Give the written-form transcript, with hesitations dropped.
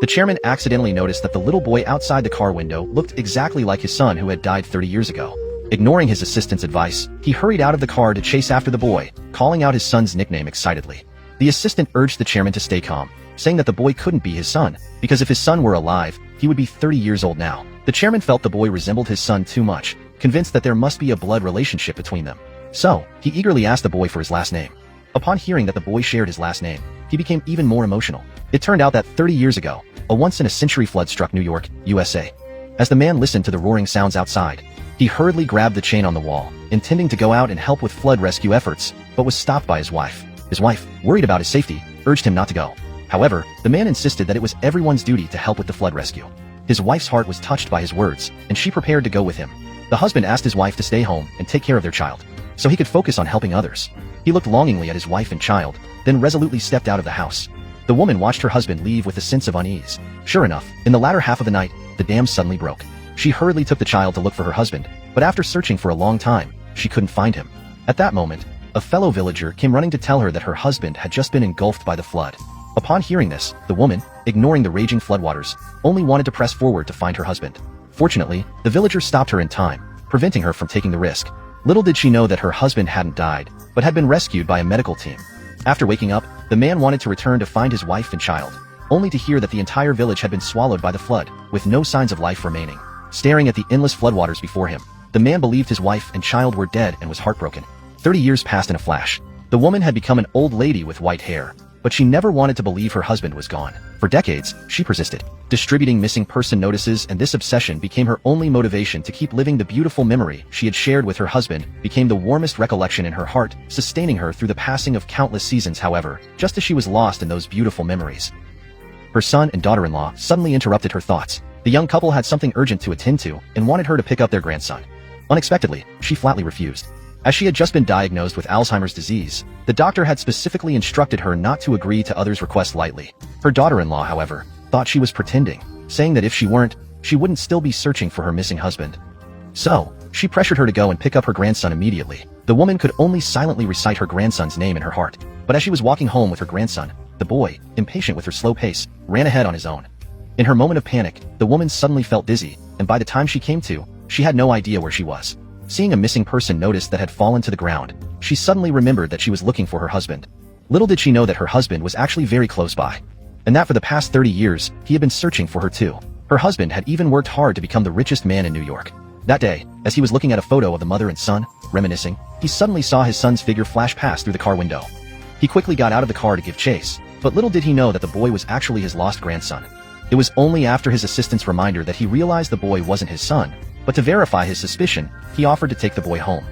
The chairman accidentally noticed that the little boy outside the car window looked exactly like his son who had died 30 years ago. Ignoring his assistant's advice, he hurried out of the car to chase after the boy, calling out his son's nickname excitedly. The assistant urged the chairman to stay calm, saying that the boy couldn't be his son, because if his son were alive, he would be 30 years old now. The chairman felt the boy resembled his son too much, convinced that there must be a blood relationship between them. So, he eagerly asked the boy for his last name. Upon hearing that the boy shared his last name, he became even more emotional. It turned out that 30 years ago, a once-in-a-century flood struck New York, USA. As the man listened to the roaring sounds outside, he hurriedly grabbed the chain on the wall, intending to go out and help with flood rescue efforts, but was stopped by his wife. His wife, worried about his safety, urged him not to go. However, the man insisted that it was everyone's duty to help with the flood rescue. His wife's heart was touched by his words, and she prepared to go with him. The husband asked his wife to stay home and take care of their child, so he could focus on helping others. He looked longingly at his wife and child, then resolutely stepped out of the house. The woman watched her husband leave with a sense of unease. Sure enough, in the latter half of the night, the dam suddenly broke. She hurriedly took the child to look for her husband, but after searching for a long time, she couldn't find him. At that moment, a fellow villager came running to tell her that her husband had just been engulfed by the flood. Upon hearing this, the woman, ignoring the raging floodwaters, only wanted to press forward to find her husband. Fortunately, the villager stopped her in time, preventing her from taking the risk. Little did she know that her husband hadn't died, but had been rescued by a medical team. After waking up, the man wanted to return to find his wife and child, only to hear that the entire village had been swallowed by the flood, with no signs of life remaining. Staring at the endless floodwaters before him, the man believed his wife and child were dead and was heartbroken. 30 years passed in a flash. The woman had become an old lady with white hair, but she never wanted to believe her husband was gone. For decades, she persisted, distributing missing person notices, and this obsession became her only motivation to keep living. The beautiful memory she had shared with her husband became the warmest recollection in her heart, sustaining her through the passing of countless seasons. However, just as she was lost in those beautiful memories, her son and daughter-in-law suddenly interrupted her thoughts. The young couple had something urgent to attend to and wanted her to pick up their grandson. Unexpectedly, she flatly refused. As she had just been diagnosed with Alzheimer's disease, the doctor had specifically instructed her not to agree to others' requests lightly. Her daughter-in-law, however, thought she was pretending, saying that if she weren't, she wouldn't still be searching for her missing husband. So, she pressured her to go and pick up her grandson immediately. The woman could only silently recite her grandson's name in her heart. But as she was walking home with her grandson, the boy, impatient with her slow pace, ran ahead on his own. In her moment of panic, the woman suddenly felt dizzy, and by the time she came to, she had no idea where she was. Seeing a missing person notice that had fallen to the ground, she suddenly remembered that she was looking for her husband. Little did she know that her husband was actually very close by, and that for the past 30 years, he had been searching for her too. Her husband had even worked hard to become the richest man in New York. That day, as he was looking at a photo of the mother and son, reminiscing, he suddenly saw his son's figure flash past through the car window. He quickly got out of the car to give chase, but little did he know that the boy was actually his lost grandson. It was only after his assistant's reminder that he realized the boy wasn't his son, but to verify his suspicion, he offered to take the boy home.